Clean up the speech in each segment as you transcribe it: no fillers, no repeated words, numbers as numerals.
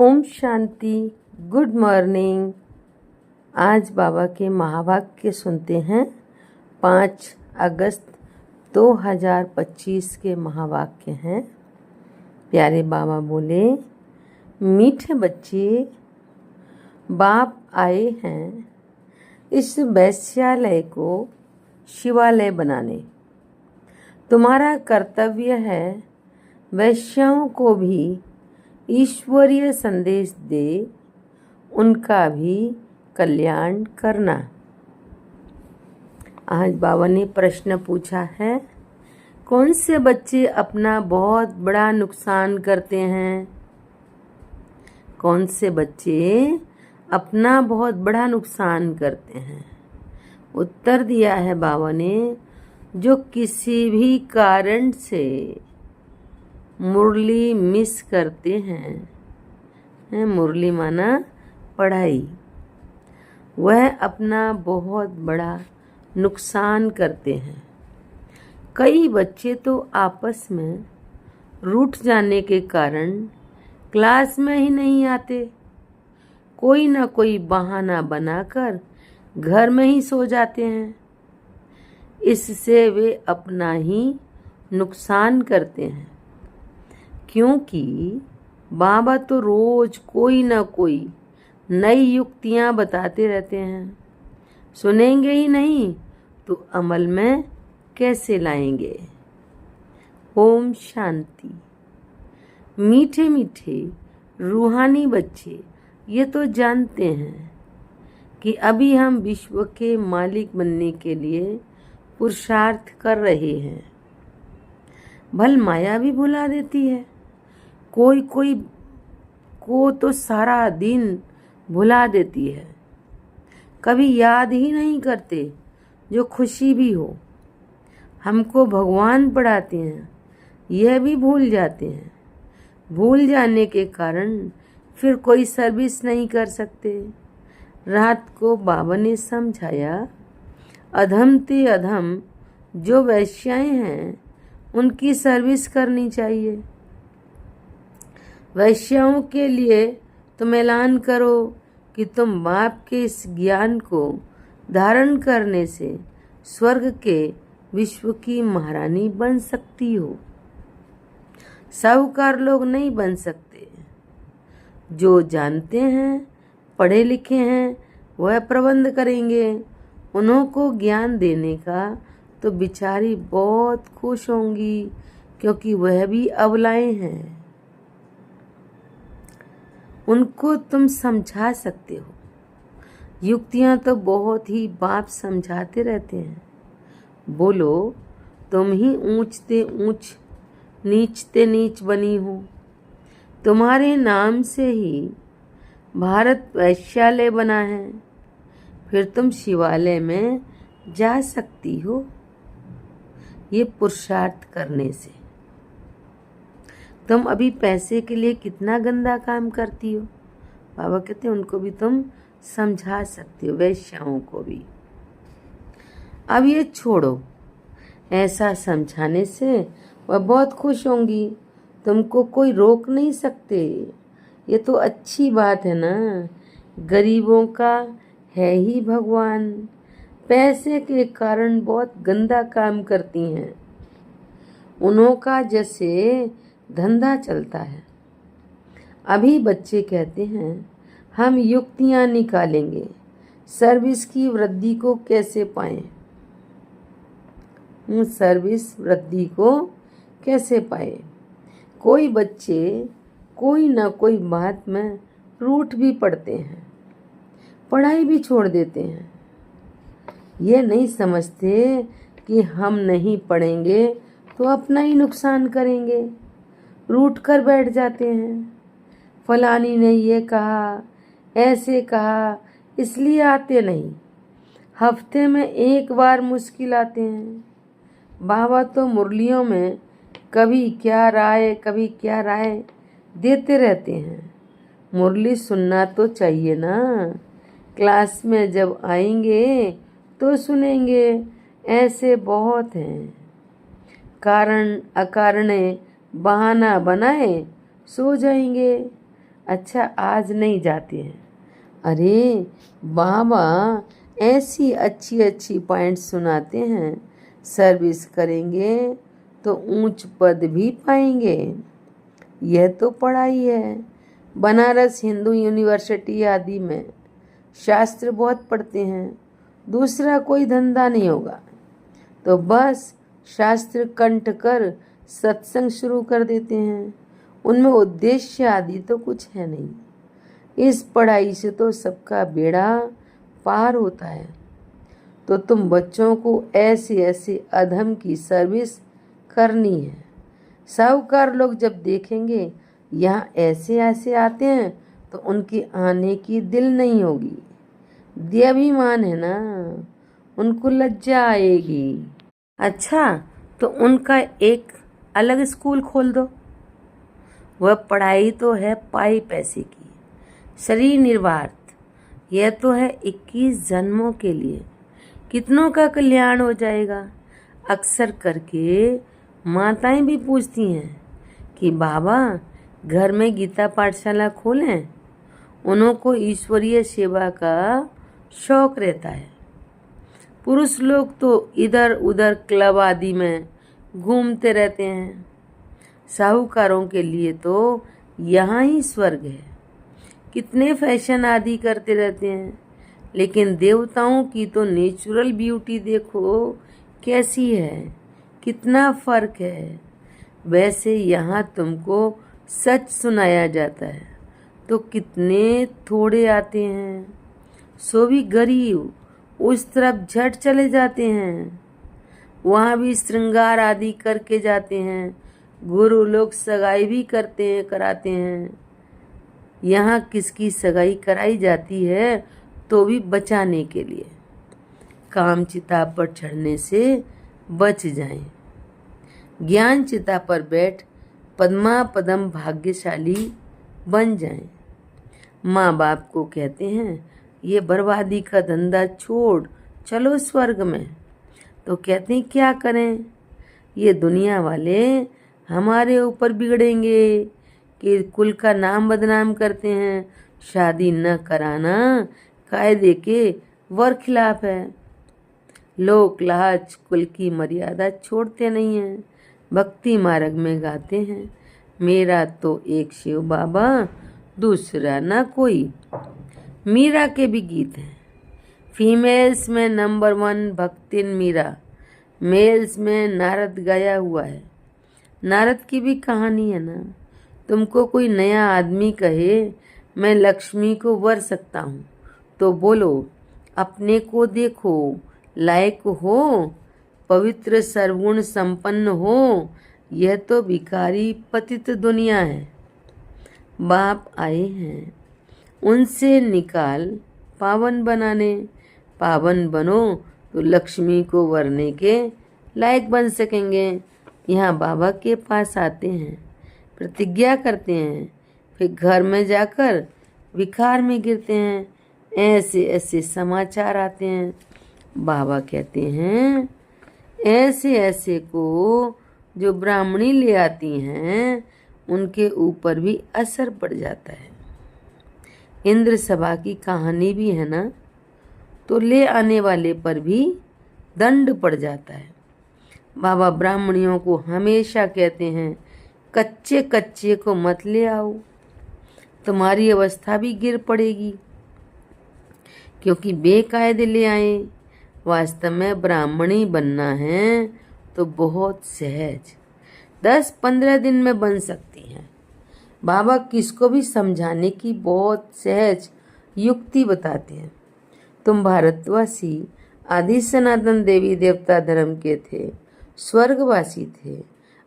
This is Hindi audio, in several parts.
ओम शांति। Good morning. आज बाबा के महावाक्य सुनते हैं। 5 अगस्त 2025 के महावाक्य हैं। प्यारे बाबा बोले, मीठे बच्चे, बाप आए हैं इस वैश्यालय को शिवालय बनाने। तुम्हारा कर्तव्य है वैश्याओं को भी ईश्वरीय संदेश दे, उनका भी कल्याण करना। आज बाबा ने प्रश्न पूछा है, कौन से बच्चे अपना बहुत बड़ा नुकसान करते हैं? कौन से बच्चे अपना बहुत बड़ा नुकसान करते हैं? उत्तर दिया है बाबा ने, जो किसी भी कारण से मुरली मिस करते हैं। मुरली माना पढ़ाई। वह अपना बहुत बड़ा नुकसान करते हैं। कई बच्चे तो आपस में रूठ जाने के कारण क्लास में ही नहीं आते। कोई ना कोई बहाना बनाकर घर में ही सो जाते हैं। इससे वे अपना ही नुकसान करते हैं, क्योंकि बाबा तो रोज कोई ना कोई नई युक्तियां बताते रहते हैं। सुनेंगे ही नहीं तो अमल में कैसे लाएंगे? ओम शांति। मीठे मीठे रूहानी बच्चे ये तो जानते हैं कि अभी हम विश्व के मालिक बनने के लिए पुरुषार्थ कर रहे हैं। भल माया भी भुला देती है। कोई कोई को तो सारा दिन भुला देती है। कभी याद ही नहीं करते जो खुशी भी हो। हमको भगवान पढ़ाते हैं, यह भी भूल जाते हैं। भूल जाने के कारण फिर कोई सर्विस नहीं कर सकते। रात को बाबा ने समझाया, अधम ते अधम जो वैश्याएं हैं उनकी सर्विस करनी चाहिए। वैश्याओं के लिए तुम ऐलान करो कि तुम बाप के इस ज्ञान को धारण करने से स्वर्ग के विश्व की महारानी बन सकती हो। साहूकार लोग नहीं बन सकते। जो जानते हैं, पढ़े लिखे हैं, वह प्रबंध करेंगे। उन्हों को ज्ञान देने का तो बिचारी बहुत खुश होंगी, क्योंकि वह भी अबलाएं हैं। उनको तुम समझा सकते हो। युक्तियां तो बहुत ही बाप समझाते रहते हैं। बोलो, तुम ही ऊंचते ऊंच नीचते नीच बनी हो। तुम्हारे नाम से ही भारत वैश्यालय बना है। फिर तुम शिवालय में जा सकती हो, ये पुरुषार्थ करने से। तुम अभी पैसे के लिए कितना गंदा काम करती हो। बाबा कहते हैं उनको भी तुम समझा सकती हो, वैश्याओं को भी। अब ये छोड़ो, ऐसा समझाने से वह बहुत खुश होंगी। तुमको कोई रोक नहीं सकते। ये तो अच्छी बात है ना। गरीबों का है ही भगवान। पैसे के कारण बहुत गंदा काम करती हैं। उन्हों का जैसे धंधा चलता है। अभी बच्चे कहते हैं हम युक्तियां निकालेंगे, सर्विस की वृद्धि को कैसे पाएं। सर्विस वृद्धि को कैसे पाए? कोई बच्चे कोई ना कोई बात में रूठ भी पड़ते हैं, पढ़ाई भी छोड़ देते हैं। ये नहीं समझते कि हम नहीं पढ़ेंगे तो अपना ही नुकसान करेंगे। रूठ कर बैठ जाते हैं। फलानी ने ये कहा, ऐसे कहा, इसलिए आते नहीं। हफ्ते में एक बार मुश्किल आते हैं। बाबा तो मुरलियों में कभी क्या राय देते रहते हैं। मुरली सुनना तो चाहिए ना। क्लास में जब आएंगे तो सुनेंगे। ऐसे बहुत हैं, कारण अकारणे बहाना बनाए सो जाएंगे। अच्छा आज नहीं जाते हैं। अरे बाबा ऐसी अच्छी अच्छी पॉइंट सुनाते हैं, सर्विस करेंगे तो ऊंच पद भी पाएंगे। यह तो पढ़ाई है। बनारस हिंदू यूनिवर्सिटी आदि में शास्त्र बहुत पढ़ते हैं, दूसरा कोई धंधा नहीं होगा तो बस शास्त्र कंठ कर सत्संग शुरू कर देते हैं। उनमें उद्देश्य आदि तो कुछ है नहीं। इस पढ़ाई से तो सबका बेड़ा पार होता है। तो तुम बच्चों को ऐसे ऐसे अधम की सर्विस करनी है। साहूकार लोग जब देखेंगे यहाँ ऐसे ऐसे आते हैं तो उनके आने की दिल नहीं होगी। देवाभिमान है ना, उनको लज्जा आएगी। अच्छा तो उनका एक अलग स्कूल खोल दो। वह पढ़ाई तो है पाई पैसे की, शरीर निर्वात। यह तो है 21 जन्मों के लिए, कितनों का कल्याण हो जाएगा। अक्सर करके माताएं भी पूछती हैं कि बाबा घर में गीता पाठशाला खोलें। उन्हों को ईश्वरीय सेवा का शौक रहता है। पुरुष लोग तो इधर उधर क्लब आदि में घूमते रहते हैं। साहूकारों के लिए तो यहाँ ही स्वर्ग है। कितने फैशन आदि करते रहते हैं, लेकिन देवताओं की तो नेचुरल ब्यूटी देखो कैसी है, कितना फर्क है। वैसे यहाँ तुमको सच सुनाया जाता है तो कितने थोड़े आते हैं, सो भी गरीब उस तरफ झट चले जाते हैं। वहाँ भी श्रृंगार आदि करके जाते हैं। गुरु लोग सगाई भी कराते हैं। यहाँ किसकी सगाई कराई जाती है तो भी बचाने के लिए, काम चिता पर चढ़ने से बच जाएं। ज्ञान चिता पर बैठ पद्मा पदम भाग्यशाली बन जाएं। माँ बाप को कहते हैं ये बर्बादी का धंधा छोड़ चलो स्वर्ग में, तो कहते हैं क्या करें, ये दुनिया वाले हमारे ऊपर बिगड़ेंगे कि कुल का नाम बदनाम करते हैं। शादी न कराना कायदे के वरखिलाफ है। लोक लाज कुल की मर्यादा छोड़ते नहीं हैं। भक्ति मार्ग में गाते हैं मेरा तो एक शिव बाबा दूसरा ना कोई। मीरा के भी गीत हैं। फीमेल्स में नंबर 1 भक्तिन मीरा, मेल्स में नारद गाया हुआ है। नारद की भी कहानी है ना। तुमको कोई नया आदमी कहे मैं लक्ष्मी को वर सकता हूँ तो बोलो अपने को देखो, लायक हो, पवित्र सर्वगुण संपन्न हो। यह तो भिखारी पतित दुनिया है। बाप आए हैं उनसे निकाल पावन बनाने। पावन बनो तो लक्ष्मी को वरने के लायक बन सकेंगे। यहाँ बाबा के पास आते हैं, प्रतिज्ञा करते हैं, फिर घर में जाकर विकार में गिरते हैं। ऐसे ऐसे समाचार आते हैं। बाबा कहते हैं ऐसे ऐसे को जो ब्राह्मणी ले आती हैं उनके ऊपर भी असर पड़ जाता है। इंद्र सभा की कहानी भी है ना, तो ले आने वाले पर भी दंड पड़ जाता है। बाबा ब्राह्मणियों को हमेशा कहते हैं कच्चे कच्चे को मत ले आओ, तुम्हारी अवस्था भी गिर पड़ेगी, क्योंकि बेकायदे ले आए। वास्तव में ब्राह्मणी बनना है तो बहुत सहज 10-15 दिन में बन सकती हैं। बाबा किसको भी समझाने की बहुत सहज युक्ति बताते हैं। तुम भारतवासी आदि सनातन देवी देवता धर्म के थे, स्वर्गवासी थे,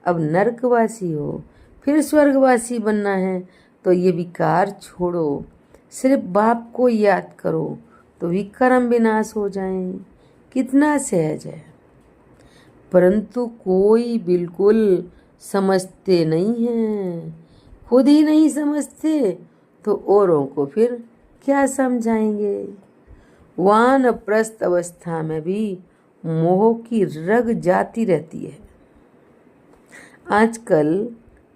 अब नरकवासी हो, फिर स्वर्गवासी बनना है तो ये विकार छोड़ो। सिर्फ बाप को याद करो तो विक्रम विनाश हो जाएं। कितना सहज है, परंतु कोई बिल्कुल समझते नहीं हैं। खुद ही नहीं समझते तो औरों को फिर क्या समझाएंगे। वानप्रस्थ अवस्था में भी मोह की रग जाती रहती है। आजकल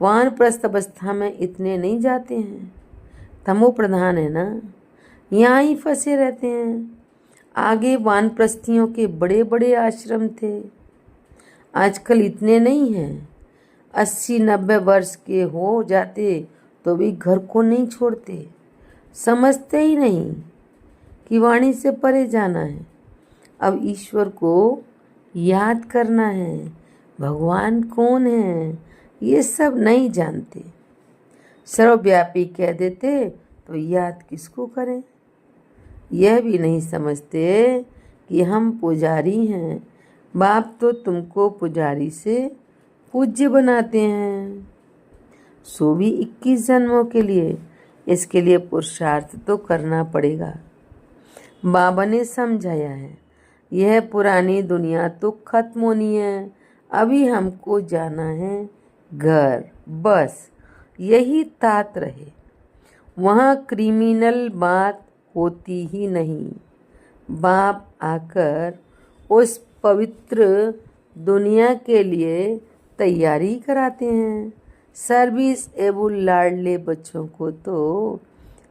वानप्रस्थ अवस्था में इतने नहीं जाते हैं। तमो प्रधान है ना, यहाँ ही फंसे रहते हैं। आगे वानप्रस्थियों के बड़े बड़े आश्रम थे, आजकल इतने नहीं हैं। 80-90 वर्ष के हो जाते तो भी घर को नहीं छोड़ते, समझते ही नहीं कि वाणी से परे जाना है। अब ईश्वर को याद करना है, भगवान कौन है ये सब नहीं जानते। सर्वव्यापी कह देते तो याद किसको करें। यह भी नहीं समझते कि हम पुजारी हैं, बाप तो तुमको पुजारी से पूज्य बनाते हैं, सो भी 21 जन्मों के लिए। इसके लिए पुरुषार्थ तो करना पड़ेगा। बाबा ने समझाया है, यह पुरानी दुनिया तो खत्म होनी है, अभी हमको जाना है घर, बस यही तात रहे। वहाँ क्रिमिनल बात होती ही नहीं। बाप आकर उस पवित्र दुनिया के लिए तैयारी कराते हैं। सर्विस एबल लाडले बच्चों को तो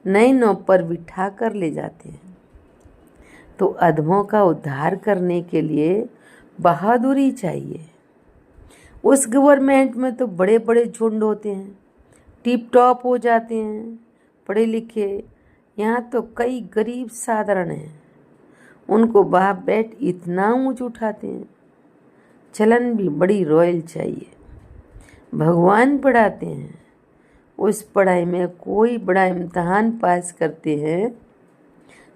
नैनों पर बिठा कर ले जाते हैं। तो अधमों का उद्धार करने के लिए बहादुरी चाहिए। उस गवर्नमेंट में तो बड़े बड़े झुंड होते हैं, टिप टॉप हो जाते हैं पढ़े लिखे। यहाँ तो कई गरीब साधारण हैं, उनको बाप बैठ इतना ऊंच उठाते हैं। चलन भी बड़ी रॉयल चाहिए। भगवान पढ़ाते हैं, उस पढ़ाई में कोई बड़ा इम्तहान पास करते हैं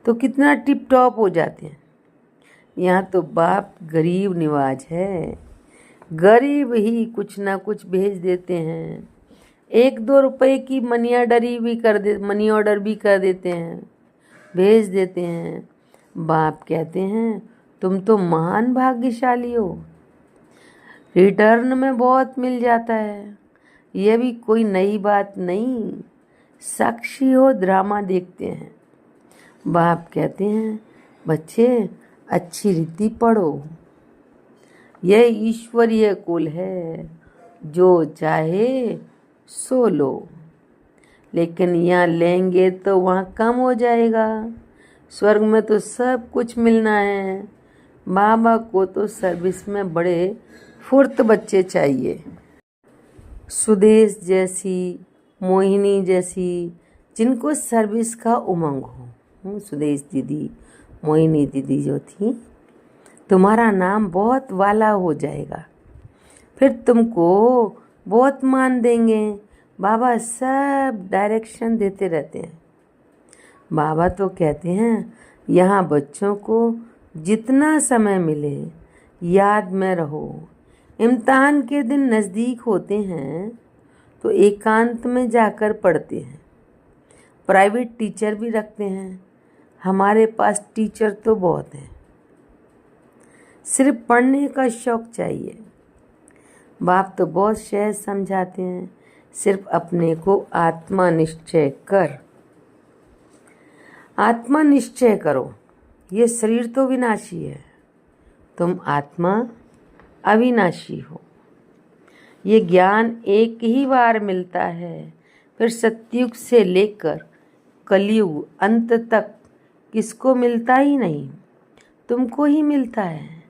तो कितना टिप टॉप हो जाते हैं। यहाँ तो बाप गरीब निवाज है, गरीब ही कुछ ना कुछ भेज देते हैं। 1-2 रुपए की मनी ऑर्डर भी कर देते हैं, भेज देते हैं। बाप कहते हैं तुम तो महान भाग्यशाली हो, रिटर्न में बहुत मिल जाता है। यह भी कोई नई बात नहीं, साक्षी हो ड्रामा देखते हैं। बाप कहते हैं बच्चे अच्छी रीति पढ़ो, यह ईश्वरीय कुल है, जो चाहे सो लो। लेकिन यहाँ लेंगे तो वहाँ कम हो जाएगा, स्वर्ग में तो सब कुछ मिलना है। बाबा को तो सर्विस में बड़े फुर्त बच्चे चाहिए। सुदेश जैसी, मोहिनी जैसी, जिनको सर्विस का उमंग हो। सुदेश दीदी, मोहिनी दीदी जो थी, तुम्हारा नाम बहुत वाला हो जाएगा, फिर तुमको बहुत मान देंगे। बाबा सब डायरेक्शन देते रहते हैं। बाबा तो कहते हैं यहाँ बच्चों को जितना समय मिले याद में रहो। इम्तिहान के दिन नज़दीक होते हैं तो एकांत में जाकर पढ़ते हैं। प्राइवेट टीचर भी रखते हैं, हमारे पास टीचर तो बहुत हैं। सिर्फ पढ़ने का शौक चाहिए। बाप तो बहुत सहज समझाते हैं, सिर्फ अपने को आत्मा निश्चय कर। आत्मा निश्चय करो, ये शरीर तो विनाशी है, तुम आत्मा अविनाशी हो। ये ज्ञान एक ही बार मिलता है, फिर सतयुग से लेकर कलयुग अंत तक किसको मिलता ही नहीं, तुमको ही मिलता है।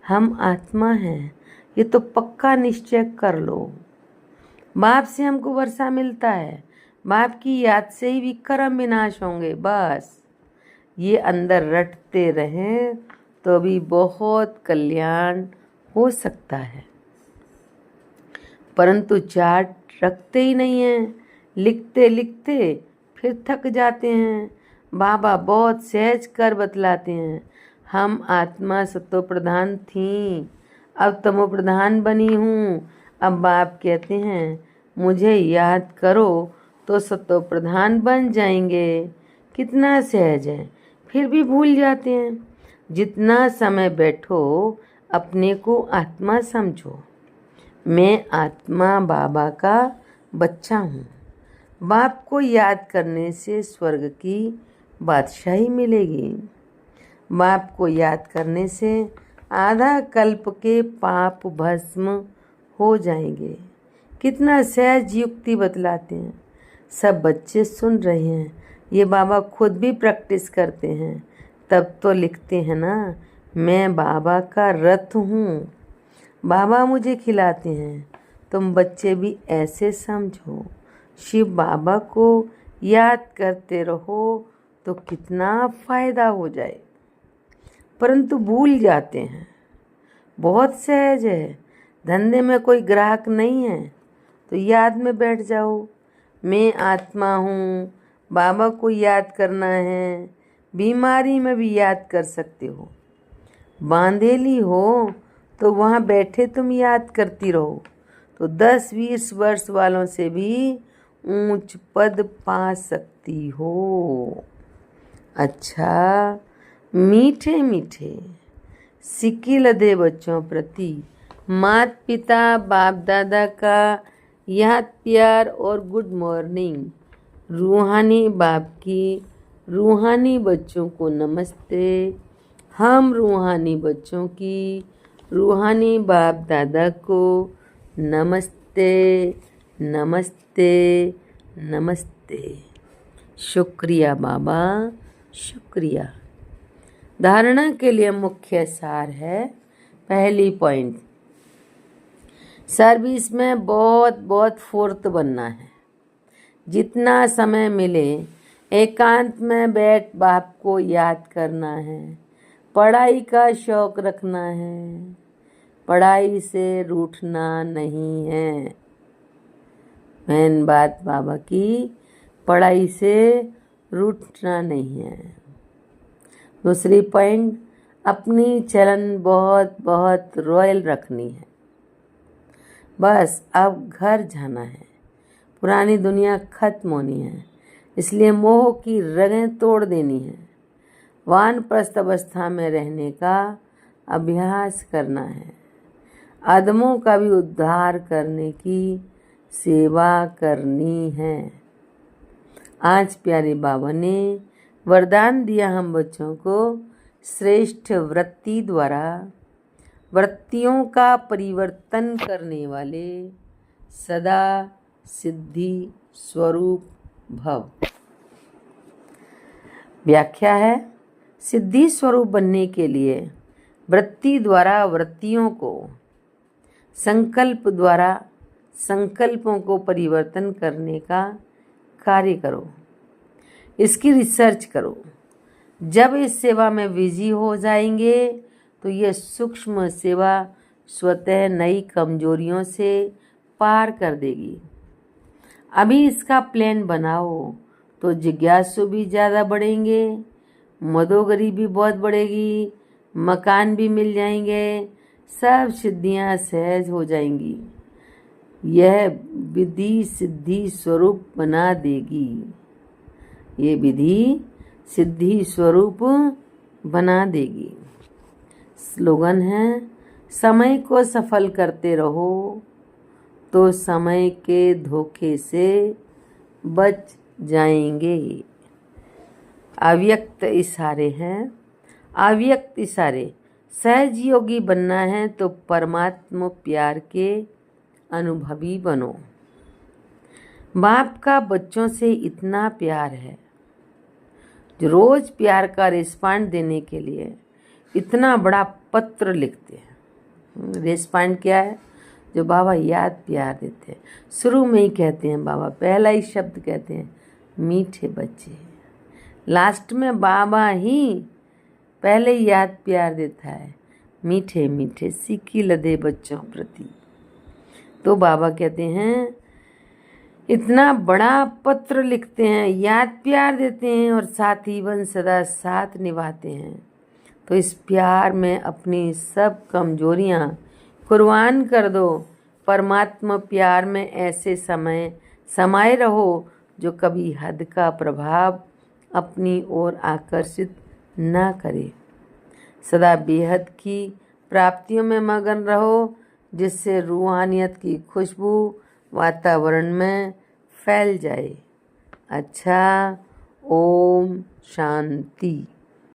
हम आत्मा हैं, ये तो पक्का निश्चय कर लो। बाप से हमको वर्षा मिलता है, बाप की याद से ही विक्रम विनाश होंगे। बस ये अंदर रटते रहें तो भी बहुत कल्याण हो सकता है। परंतु चार्ट रखते ही नहीं हैं, लिखते लिखते फिर थक जाते हैं। बाबा बहुत सहज कर बतलाते हैं, हम आत्मा सतो प्रधान थी, अब तमो प्रधान बनी हूँ। अब बाप कहते हैं मुझे याद करो तो सतो प्रधान बन जाएंगे। कितना सहज है, फिर भी भूल जाते हैं। जितना समय बैठो अपने को आत्मा समझो। मैं आत्मा बाबा का बच्चा हूँ। बाप को याद करने से स्वर्ग की बादशाही मिलेगी। बाप को याद करने से आधा कल्प के पाप भस्म हो जाएंगे। कितना सहज युक्ति बतलाते हैं। सब बच्चे सुन रहे हैं, ये बाबा खुद भी प्रैक्टिस करते हैं, तब तो लिखते हैं ना, मैं बाबा का रथ हूँ, बाबा मुझे खिलाते हैं। तुम बच्चे भी ऐसे समझो, शिव बाबा को याद करते रहो तो कितना फ़ायदा हो जाए। परंतु भूल जाते हैं, बहुत सहज है। धंधे में कोई ग्राहक नहीं है तो याद में बैठ जाओ, मैं आत्मा हूँ, बाबा को याद करना है। बीमारी में भी याद कर सकते हो, बांधेली हो तो वहाँ बैठे तुम याद करती रहो तो 10-20 वर्ष वालों से भी ऊंच पद पा सकती हो। अच्छा, मीठे मीठे सिक्के लदे बच्चों प्रति माता पिता बाप दादा का याद प्यार और गुड मॉर्निंग। रूहानी बाप की रूहानी बच्चों को नमस्ते। हम रूहानी बच्चों की रूहानी बाप दादा को नमस्ते नमस्ते नमस्ते। शुक्रिया बाबा, शुक्रिया। धारणा के लिए मुख्य सार है, पहली पॉइंट, सर्विस में बहुत बहुत फुर्त बनना है। जितना समय मिले एकांत में बैठ बाप को याद करना है। पढ़ाई का शौक रखना है, पढ़ाई से रूठना नहीं है। मेन बात बाबा की, पढ़ाई से रूठना नहीं है। दूसरी पॉइंट, अपनी चलन बहुत बहुत रॉयल रखनी है। बस अब घर जाना है, पुरानी दुनिया खत्म होनी है, इसलिए मोह की रगें तोड़ देनी है। वानप्रस्थ अवस्था में रहने का अभ्यास करना है। आदमों का भी उद्धार करने की सेवा करनी है। आज प्यारे बाबा ने वरदान दिया हम बच्चों को, श्रेष्ठ वृत्ति द्वारा वृत्तियों का परिवर्तन करने वाले सदा सिद्धि स्वरूप भव। व्याख्या है, सिद्धि स्वरूप बनने के लिए वृत्ति द्वारा वृत्तियों को, संकल्प द्वारा संकल्पों को परिवर्तन करने का कार्य करो, इसकी रिसर्च करो। जब इस सेवा में बिजी हो जाएंगे तो यह सूक्ष्म सेवा स्वतः नई कमजोरियों से पार कर देगी। अभी इसका प्लान बनाओ तो जिज्ञासु भी ज़्यादा बढ़ेंगे, मदोगरी भी बहुत बढ़ेगी, मकान भी मिल जाएंगे, सब सिद्धियां सहज हो जाएंगी। यह विधि सिद्धि स्वरूप बना देगी। ये विधि सिद्धि स्वरूप बना देगी। स्लोगन है, समय को सफल करते रहो तो समय के धोखे से बच जाएंगे। अव्यक्त इशारे हैं। अव्यक्त इशारे, सहज योगी बनना है तो परमात्मा प्यार के अनुभवी बनो। बाप का बच्चों से इतना प्यार है, जो रोज प्यार का रिस्पॉन्ड देने के लिए इतना बड़ा पत्र लिखते हैं। रिस्पॉन्ड क्या है? जो बाबा याद प्यार देते हैं। शुरू में ही कहते हैं बाबा, पहला ही शब्द कहते हैं मीठे बच्चे। लास्ट में बाबा ही पहले याद प्यार देता है, मीठे मीठे सिक्के लदे बच्चों प्रति। तो बाबा कहते हैं इतना बड़ा पत्र लिखते हैं, याद प्यार देते हैं और साथी बन सदा साथ निभाते हैं। तो इस प्यार में अपनी सब कमजोरियां कुर्बान कर दो। परमात्मा प्यार में ऐसे समय समाये रहो जो कभी हद का प्रभाव अपनी ओर आकर्षित न करे। सदा बेहद की प्राप्तियों में मगन रहो, जिससे रूहानियत की खुशबू वातावरण में फैल जाए। अच्छा, ओम शांति।